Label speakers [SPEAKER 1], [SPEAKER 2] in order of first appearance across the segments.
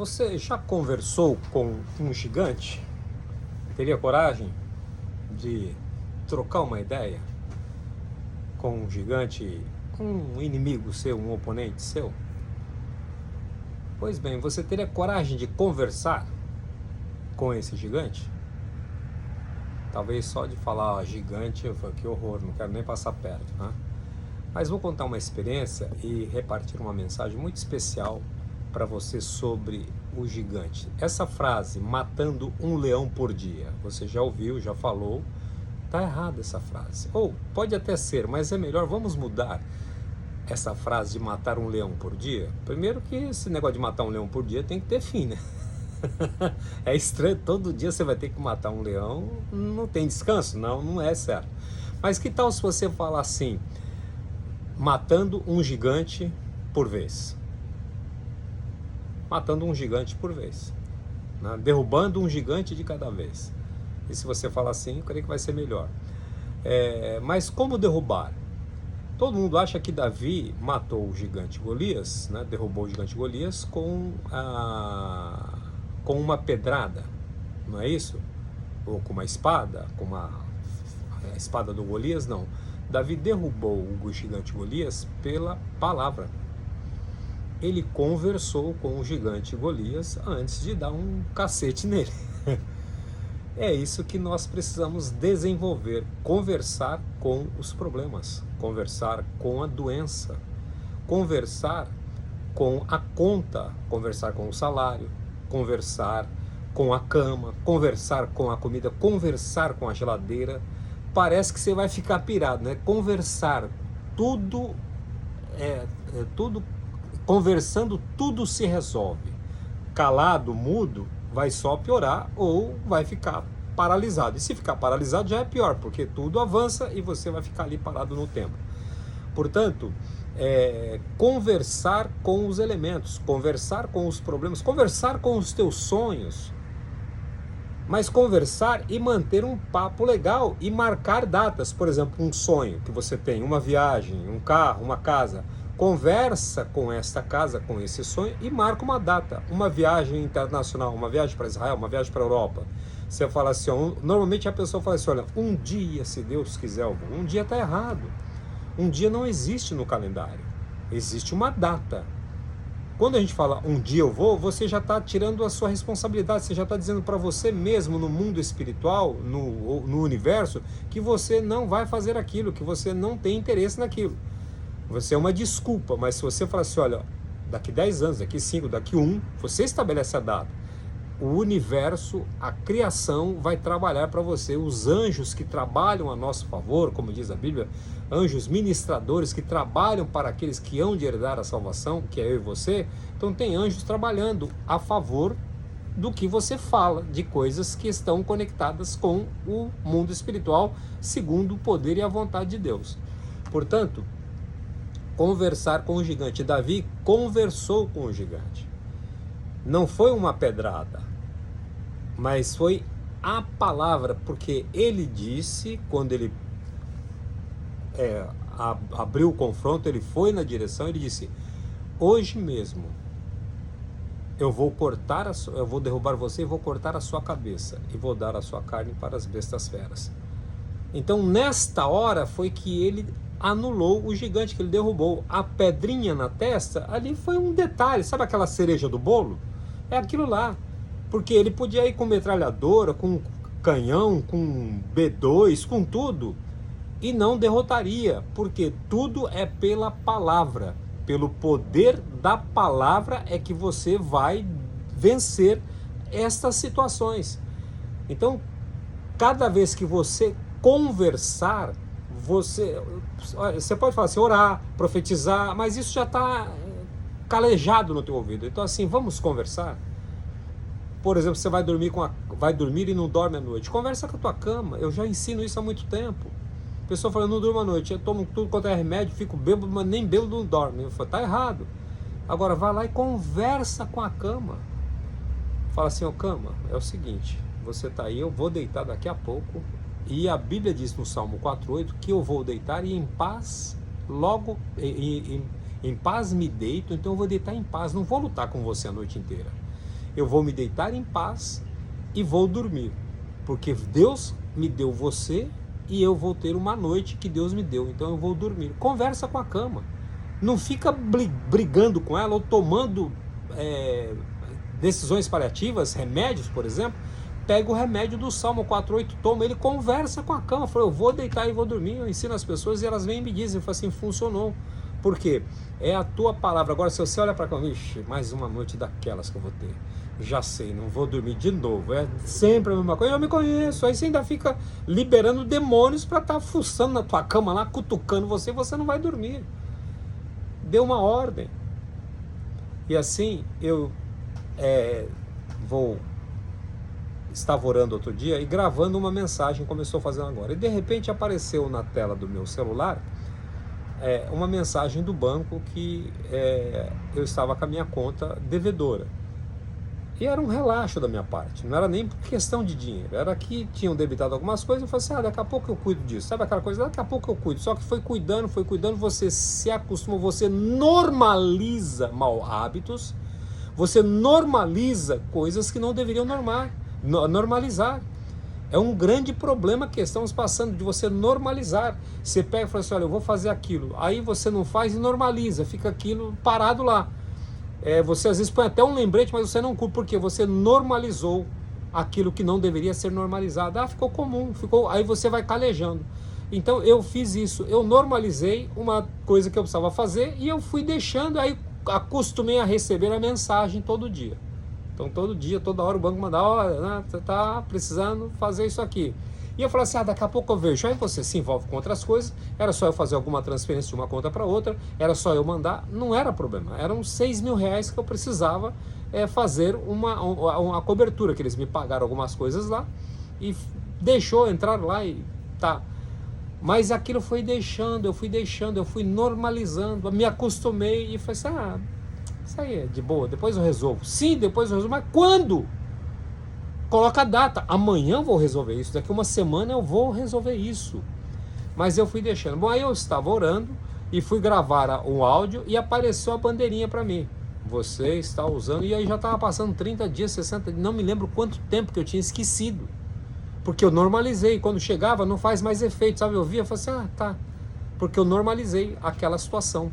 [SPEAKER 1] Você já conversou com um gigante? Teria coragem de trocar uma ideia com um gigante, um inimigo seu, um oponente seu? Pois bem, você teria coragem de conversar com esse gigante? Talvez só de falar gigante, eu falo, que horror, não quero nem passar perto, né? Mas vou contar uma experiência e repartir uma mensagem muito especial para você sobre o gigante. Essa frase, matando um leão por dia, você já ouviu, já falou, tá errada essa frase. Ou pode até ser, mas é melhor, vamos mudar essa frase de matar um leão por dia. Primeiro que esse negócio de matar um leão por dia tem que ter fim, né? É estranho, todo dia você vai ter que matar um leão, não tem descanso? Não, não é certo. Mas que tal se você falar assim, matando um gigante por vez? Matando um gigante por vez, né? Derrubando um gigante de cada vez. E se você falar assim, eu creio que vai ser melhor. Mas como derrubar? Todo mundo acha que Davi matou o gigante Golias, né? Derrubou o gigante Golias com uma pedrada, não é isso? Ou com uma espada, a espada do Golias, não. Davi derrubou o gigante Golias pela palavra. Ele conversou com o gigante Golias antes de dar um cacete nele. É isso que nós precisamos desenvolver, conversar com os problemas, conversar com a doença, conversar com a conta, conversar com o salário, conversar com a cama, conversar com a comida, conversar com a geladeira. Parece que você vai ficar pirado, né? Conversar, tudo conversando tudo se resolve. Calado, mudo, vai só piorar ou vai ficar paralisado. E se ficar paralisado já é pior, porque tudo avança e você vai ficar ali parado no tempo. Portanto, conversar com os elementos, conversar com os problemas, conversar com os teus sonhos, mas conversar e manter um papo legal e marcar datas. Por exemplo, um sonho que você tem, uma viagem, um carro, uma casa. Conversa com esta casa, com esse sonho e marca uma data, uma viagem internacional, uma viagem para Israel, uma viagem para a Europa. Você fala assim, normalmente a pessoa fala assim, olha, um dia, se Deus quiser, eu vou. Um dia está errado. Um dia não existe no calendário. Existe uma data. Quando a gente fala um dia eu vou, você já está tirando a sua responsabilidade, você já está dizendo para você mesmo no mundo espiritual, no universo, que você não vai fazer aquilo, que você não tem interesse naquilo. Você é uma desculpa, mas se você falar assim, olha, daqui 10 anos, daqui 5, daqui 1, você estabelece a data. O universo, a criação vai trabalhar para você. Os anjos que trabalham a nosso favor, como diz a Bíblia, anjos ministradores que trabalham para aqueles que hão de herdar a salvação, que é eu e você. Então tem anjos trabalhando a favor do que você fala, de coisas que estão conectadas com o mundo espiritual, segundo o poder e a vontade de Deus. Portanto, conversar com o gigante. Davi conversou com o gigante. Não foi uma pedrada, mas foi a palavra, porque ele disse, quando ele abriu o confronto, ele foi na direção, ele disse, hoje mesmo eu vou derrubar você e vou cortar a sua cabeça e vou dar a sua carne para as bestas feras. Então nesta hora foi que ele anulou o gigante, que ele derrubou. A pedrinha na testa, ali foi um detalhe, sabe aquela cereja do bolo? É aquilo lá, porque ele podia ir com metralhadora, com canhão, com B2, com tudo, e não derrotaria, porque tudo é pela palavra, pelo poder da palavra é que você vai vencer estas situações. Então, cada vez que você conversar, você pode falar assim, orar, profetizar, mas isso já está calejado no teu ouvido. Então assim, vamos conversar. Por exemplo, você vai dormir e não dorme à noite. Conversa com a tua cama. Eu já ensino isso há muito tempo. A pessoa fala, eu não durmo à noite, eu tomo tudo quanto é remédio, fico bêbado, mas nem bêbado não dorme. Eu falo, tá errado. Agora vai lá e conversa com a cama. Fala assim, cama, é o seguinte, você tá aí, eu vou deitar daqui a pouco. E a Bíblia diz no Salmo 4:8 que eu vou deitar e em paz, em paz me deito, então eu vou deitar em paz, não vou lutar com você a noite inteira. eu vou me deitar em paz e vou dormir, porque Deus me deu você e eu vou ter uma noite que Deus me deu, então eu vou dormir. Conversa com a cama, não fica brigando com ela ou tomando decisões paliativas, remédios, por exemplo. Pega o remédio do Salmo 4:8, toma ele, conversa com a cama, fala, eu vou deitar e vou dormir. Eu ensino as pessoas e elas vêm e me dizem, eu falo assim, funcionou. Por quê? É a tua palavra. Agora, se você olha para a cama, ixi, mais uma noite daquelas que eu vou ter, já sei, não vou dormir de novo, é sempre a mesma coisa, eu me conheço. Aí você ainda fica liberando demônios para estar fuçando na tua cama lá, cutucando você, e você não vai dormir. Deu uma ordem. E assim, eu estava orando outro dia e gravando uma mensagem, como eu estou fazendo agora, e de repente apareceu na tela do meu celular uma mensagem do banco que eu estava com a minha conta devedora. E era um relaxo da minha parte, não era nem por questão de dinheiro, era que tinham debitado algumas coisas, eu falei assim, daqui a pouco eu cuido disso, sabe aquela coisa, daqui a pouco eu cuido, só que foi cuidando, você se acostuma, você normaliza mau hábitos, você normaliza coisas que não deveriam normalizar. É um grande problema que estamos passando, de você normalizar. Você pega e fala assim, olha, eu vou fazer aquilo, aí você não faz e normaliza, fica aquilo parado lá. Você às vezes põe até um lembrete, mas você não cumpre, porque você normalizou aquilo que não deveria ser normalizado. Ficou comum, aí você vai calejando. Então eu fiz isso, eu normalizei uma coisa que eu precisava fazer e eu fui deixando, aí acostumei a receber a mensagem todo dia. Então todo dia, toda hora o banco mandava, olha, você está precisando fazer isso aqui. E eu falei assim, daqui a pouco eu vejo. Aí você se envolve com outras coisas, era só eu fazer alguma transferência de uma conta para outra, era só eu mandar, não era problema, eram 6 mil reais que eu precisava fazer uma cobertura, que eles me pagaram algumas coisas lá, e deixou entrar lá e tá. Mas aquilo foi deixando, eu fui normalizando, me acostumei e falei assim, isso aí é de boa, depois eu resolvo. Sim, depois eu resolvo, mas quando? Coloca a data, amanhã eu vou resolver isso, daqui uma semana eu vou resolver isso. Mas eu fui deixando. Bom, aí eu estava orando e fui gravar um áudio e apareceu a bandeirinha para mim. Você está usando, e aí já estava passando 30 dias, 60 dias, não me lembro quanto tempo que eu tinha esquecido. Porque eu normalizei, quando chegava não faz mais efeito, sabe? Eu via, eu falei assim, tá. Porque eu normalizei aquela situação.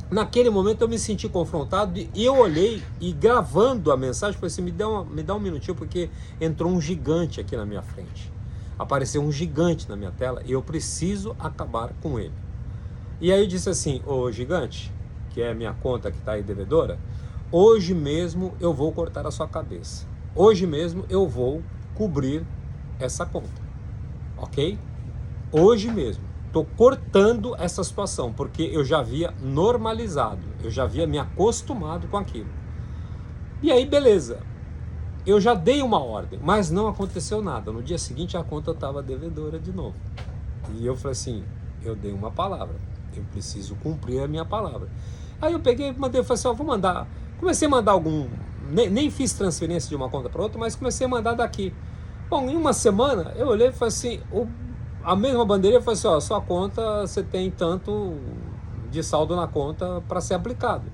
[SPEAKER 1] Naquele momento eu me senti confrontado e eu olhei e gravando a mensagem, falei assim, me dá um minutinho, porque entrou um gigante aqui na minha frente. Apareceu um gigante na minha tela e eu preciso acabar com ele. E aí eu disse assim, ô gigante, que é a minha conta que está aí devedora, hoje mesmo eu vou cortar a sua cabeça. Hoje mesmo eu vou cobrir essa conta. Ok? Hoje mesmo. Estou cortando essa situação, porque eu já havia normalizado, eu já havia me acostumado com aquilo. E aí, beleza, eu já dei uma ordem, mas não aconteceu nada. No dia seguinte, a conta estava devedora de novo. E eu falei assim, eu dei uma palavra, eu preciso cumprir a minha palavra. Aí eu peguei, mandei, falei assim, vou mandar, comecei a mandar nem fiz transferência de uma conta para outra, mas comecei a mandar daqui. Bom, em uma semana, eu olhei e falei assim, a mesma bandeirinha foi assim, sua conta, você tem tanto de saldo na conta para ser aplicado.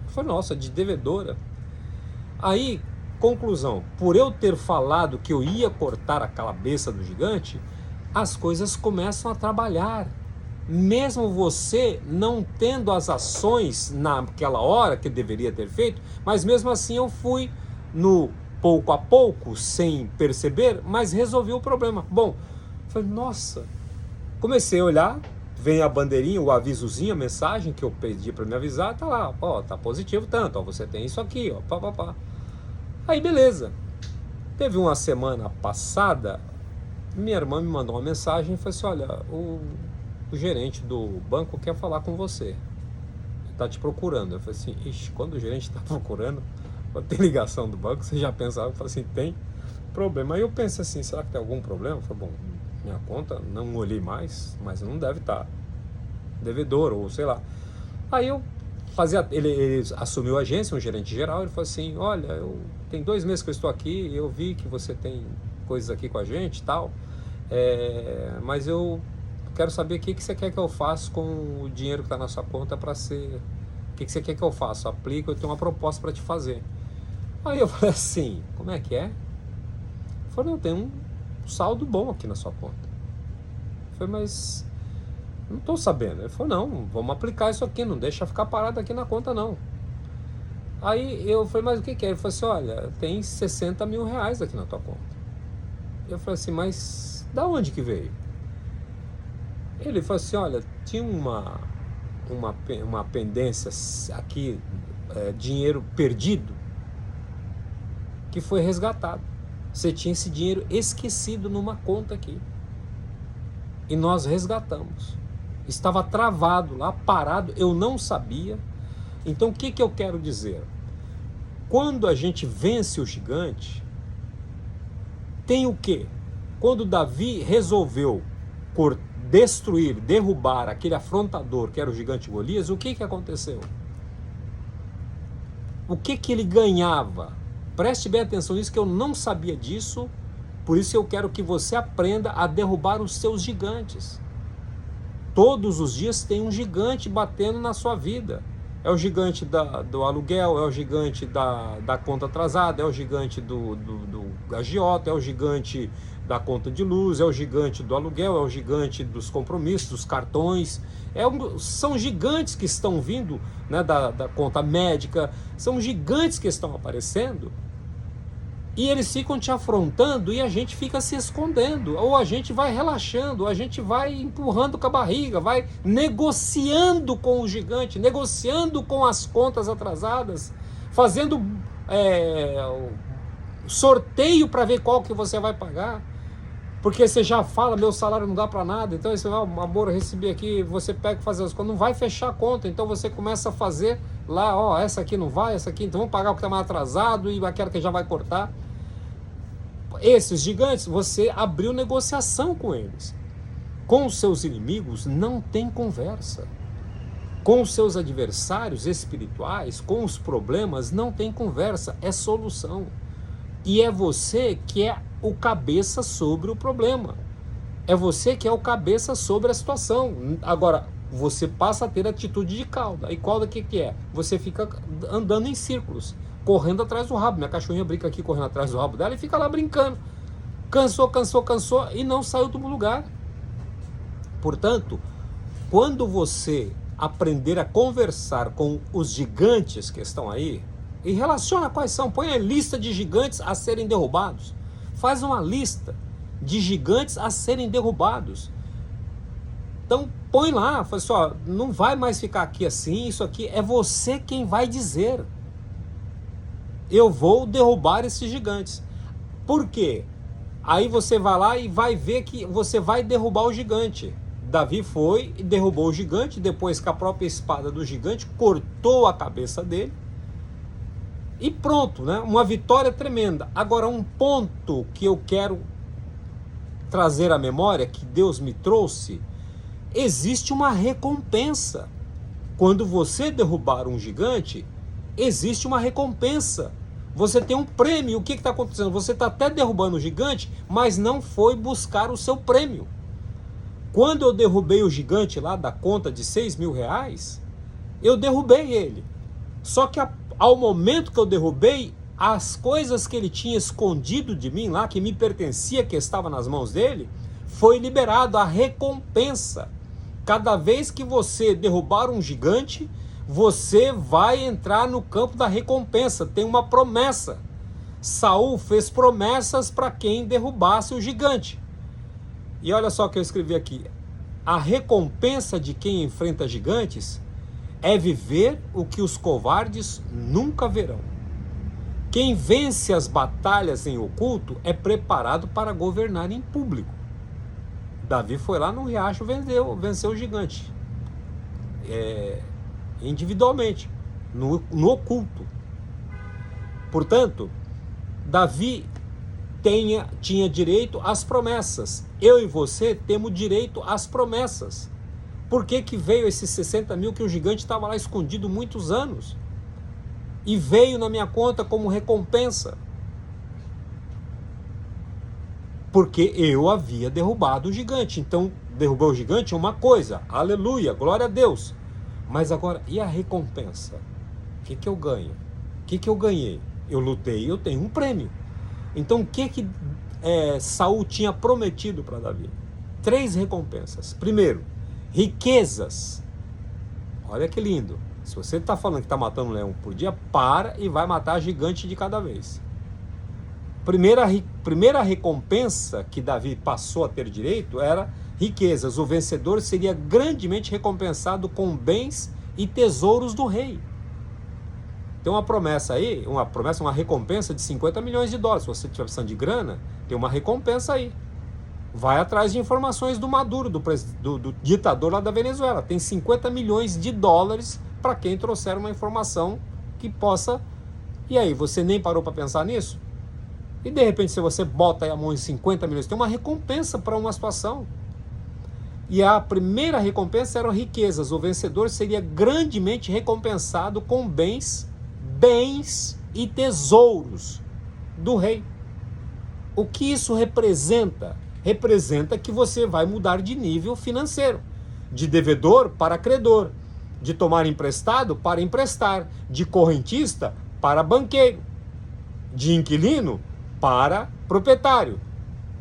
[SPEAKER 1] Eu falei, nossa, de devedora. Aí, conclusão, por eu ter falado que eu ia cortar a cabeça do gigante, as coisas começam a trabalhar. Mesmo você não tendo as ações naquela hora que deveria ter feito, mas mesmo assim eu fui no pouco a pouco, sem perceber, mas resolvi o problema. Bom, falei, nossa, comecei a olhar, vem a bandeirinha, o avisozinho, a mensagem que eu pedi para me avisar, tá lá, tá positivo tanto, você tem isso aqui, pá. Aí beleza, teve uma semana passada, minha irmã me mandou uma mensagem e falou assim, olha, o gerente do banco quer falar com você, tá te procurando. Eu falei assim, ixi, quando o gerente tá procurando, tem ligação do banco, você já pensava, eu falei assim, tem problema. Aí eu pensei assim, será que tem algum problema? Eu falei, bom, minha conta, não olhei mais, mas não deve estar devedor, ou sei lá. Aí eu ele assumiu a agência, um gerente geral, ele falou assim, olha, tem 2 meses que eu estou aqui, eu vi que você tem coisas aqui com a gente e tal, mas eu quero saber o que você quer que eu faça com o dinheiro que está na sua conta para ser... O que você quer que eu faça? Aplico, eu tenho uma proposta para te fazer. Aí eu falei assim, como é que é? Ele falou, não, tem um saldo bom aqui na sua conta. Eu falei, mas não estou sabendo. Ele falou, não, vamos aplicar isso aqui, não deixa ficar parado aqui na conta não. Aí eu falei, mas o que é? Ele falou assim, olha, tem 60 mil reais aqui na tua conta. Eu falei assim, mas da onde que veio? Ele falou assim, olha, tinha uma pendência aqui, dinheiro perdido, que foi resgatado. Você tinha esse dinheiro esquecido numa conta aqui. E nós resgatamos. Estava travado lá, parado, eu não sabia. Então o que eu quero dizer? Quando a gente vence o gigante, tem o quê? Quando Davi resolveu destruir, derrubar aquele afrontador que era o gigante Golias, o que aconteceu? O que ele ganhava? Preste bem atenção nisso, que eu não sabia disso, por isso eu quero que você aprenda a derrubar os seus gigantes. Todos os dias tem um gigante batendo na sua vida. É o gigante do aluguel, é o gigante da conta atrasada, é o gigante do agiota, é o gigante da conta de luz, é o gigante do aluguel, é o gigante dos compromissos, dos cartões. São gigantes que estão vindo, né, da conta médica, são gigantes que estão aparecendo. E eles ficam te afrontando e a gente fica se escondendo, ou a gente vai relaxando, ou a gente vai empurrando com a barriga, vai negociando com o gigante, negociando com as contas atrasadas, fazendo sorteio para ver qual que você vai pagar, porque você já fala, meu salário não dá para nada, então esse amor, eu recebi aqui, você pega e faz as contas, não vai fechar a conta, então você começa a fazer lá, ó, essa aqui não vai, essa aqui, então vamos pagar o que está mais atrasado e aquela que já vai cortar. Esses gigantes, você abriu negociação com eles. Com os seus inimigos não tem conversa. Com os seus adversários espirituais, com os problemas, não tem conversa, é solução. E é você que é o cabeça sobre o problema. É você que é o cabeça sobre a situação. Agora, você passa a ter atitude de cauda. E cauda o que é? Você fica andando em círculos, correndo atrás do rabo. Minha cachorrinha brinca aqui correndo atrás do rabo dela e fica lá brincando. Cansou e não saiu do lugar. Portanto, quando você aprender a conversar com os gigantes que estão aí, e relaciona quais são, põe a lista de gigantes a serem derrubados. Faz uma lista de gigantes a serem derrubados. Então põe lá, fala assim, ó, não vai mais ficar aqui assim, isso aqui é você quem vai dizer. Eu vou derrubar esses gigantes. Por quê? Aí você vai lá e vai ver que você vai derrubar o gigante. Davi foi e derrubou o gigante, depois com a própria espada do gigante, cortou a cabeça dele. E pronto, né? Uma vitória tremenda. Agora, um ponto que eu quero trazer à memória, que Deus me trouxe, existe uma recompensa. Quando você derrubar um gigante, existe uma recompensa. Você tem um prêmio. O que está acontecendo? Você está até derrubando o gigante, mas não foi buscar o seu prêmio. Quando eu derrubei o gigante lá da conta de 6 mil reais, eu derrubei ele. Só que ao momento que eu derrubei, as coisas que ele tinha escondido de mim lá, que me pertencia, que estava nas mãos dele, foi liberado a recompensa. Cada vez que você derrubar um gigante, você vai entrar no campo da recompensa. Tem uma promessa. Saul fez promessas para quem derrubasse o gigante. E olha só o que eu escrevi aqui. A recompensa de quem enfrenta gigantes é viver o que os covardes nunca verão. Quem vence as batalhas em oculto é preparado para governar em público. Davi foi lá no riacho, venceu o gigante. Individualmente, no oculto. Portanto, Davi tinha direito às promessas. Eu e você temos direito às promessas. Por que veio esses 60 mil que o gigante estava lá escondido muitos anos? E veio na minha conta como recompensa. Porque eu havia derrubado o gigante. Então, derrubar o gigante é uma coisa. Aleluia, glória a Deus. Mas agora, e a recompensa? O que eu ganho? O que eu ganhei? Eu lutei, eu tenho um prêmio. Então o que Saul tinha prometido para Davi? 3 recompensas. Primeiro, riquezas. Olha que lindo. Se você está falando que está matando um leão por dia, para e vai matar gigante de cada vez. Primeira recompensa que Davi passou a ter direito era riquezas. O vencedor seria grandemente recompensado com bens e tesouros do rei. Tem uma promessa aí, uma recompensa de 50 milhões de dólares. Se você estiver precisando de grana, tem uma recompensa aí. Vai atrás de informações do Maduro, do ditador lá da Venezuela. Tem 50 milhões de dólares para quem trouxer uma informação que possa... E aí, você nem parou para pensar nisso? E de repente, se você bota aí a mão em 50 milhões, tem uma recompensa para uma situação. E a primeira recompensa eram riquezas. O vencedor seria grandemente recompensado com bens e tesouros do rei. O que isso representa? Representa que você vai mudar de nível financeiro, de devedor para credor, de tomar emprestado para emprestar, de correntista para banqueiro, de inquilino para proprietário,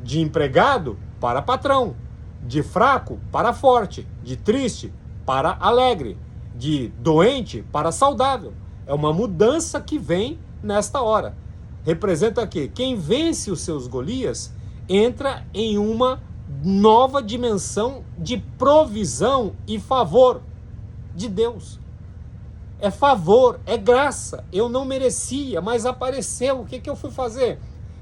[SPEAKER 1] de empregado para patrão, de fraco para forte, de triste para alegre, de doente para saudável. É uma mudança que vem nesta hora. Representa que quem vence os seus Golias entra em uma nova dimensão de provisão e favor de Deus. É favor, é graça. Eu não merecia, mas apareceu. O que eu fui fazer?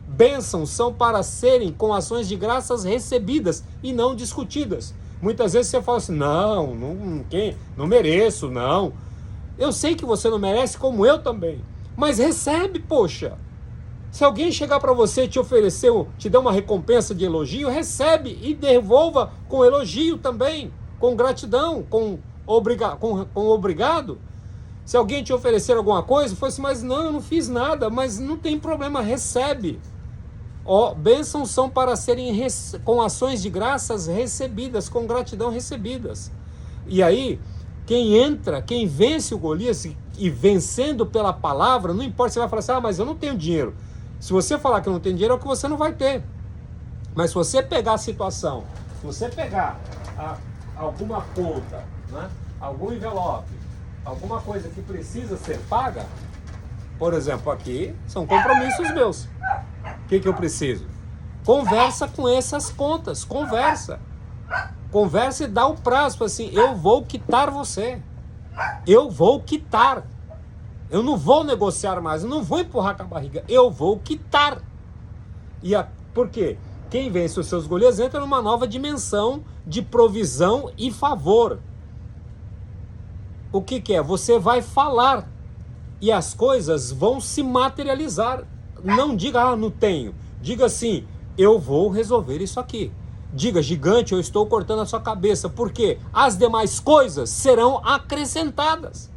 [SPEAKER 1] Bênçãos são para serem com ações de graças recebidas e não discutidas. Muitas vezes você fala assim, não mereço, não. Eu sei que você não merece, como eu também. Mas recebe, poxa. Se alguém chegar para você e te oferecer, te der uma recompensa de elogio, recebe e devolva com elogio também, com gratidão, com obrigado. Se alguém te oferecer alguma coisa, fala assim, mas não, eu não fiz nada, mas não tem problema, recebe. Bênçãos são para serem com ações de graças recebidas, com gratidão recebidas. E aí, quem vence o Golias e vencendo pela palavra, não importa, você vai falar assim, mas eu não tenho dinheiro. Se você falar que não tem dinheiro, é o que você não vai ter. Mas se você pegar a situação, se você pegar alguma conta, né, algum envelope, alguma coisa que precisa ser paga, por exemplo, aqui são compromissos meus. O que eu preciso? Conversa com essas contas, conversa e dá o prazo, assim, eu vou quitar você, eu vou quitar, eu não vou negociar mais, eu não vou empurrar com a barriga, eu vou quitar. Por quê? Quem vence os seus Golias entra numa nova dimensão de provisão e favor. O que é? Você vai falar e as coisas vão se materializar. Não diga, não tenho. Diga assim, eu vou resolver isso aqui. Diga, gigante, eu estou cortando a sua cabeça, porque as demais coisas serão acrescentadas.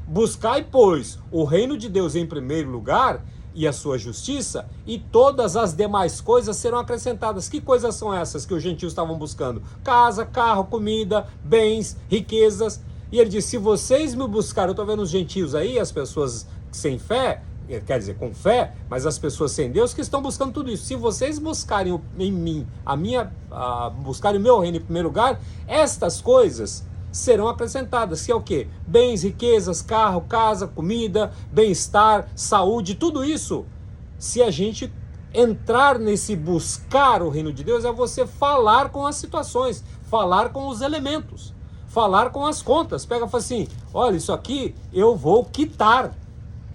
[SPEAKER 1] Buscai, pois, o reino de Deus em primeiro lugar e a sua justiça, e todas as demais coisas serão acrescentadas. Que coisas são essas que os gentios estavam buscando? Casa, carro, comida, bens, riquezas. E ele diz, se vocês me buscarem, eu estou vendo os gentios aí, as pessoas sem fé, quer dizer, com fé, mas as pessoas sem Deus que estão buscando tudo isso. Se vocês buscarem em mim, buscarem o meu reino em primeiro lugar, estas coisas serão acrescentadas, que é o quê? Bens, riquezas, carro, casa, comida, bem-estar, saúde, tudo isso. Se a gente entrar nesse buscar o reino de Deus, é você falar com as situações, falar com os elementos, falar com as contas. Pega e fala assim, olha, isso aqui eu vou quitar.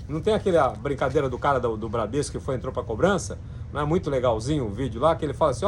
[SPEAKER 1] Não tem aquela brincadeira do cara do Bradesco que entrou para cobrança? Não é muito legalzinho o vídeo lá, que ele fala assim,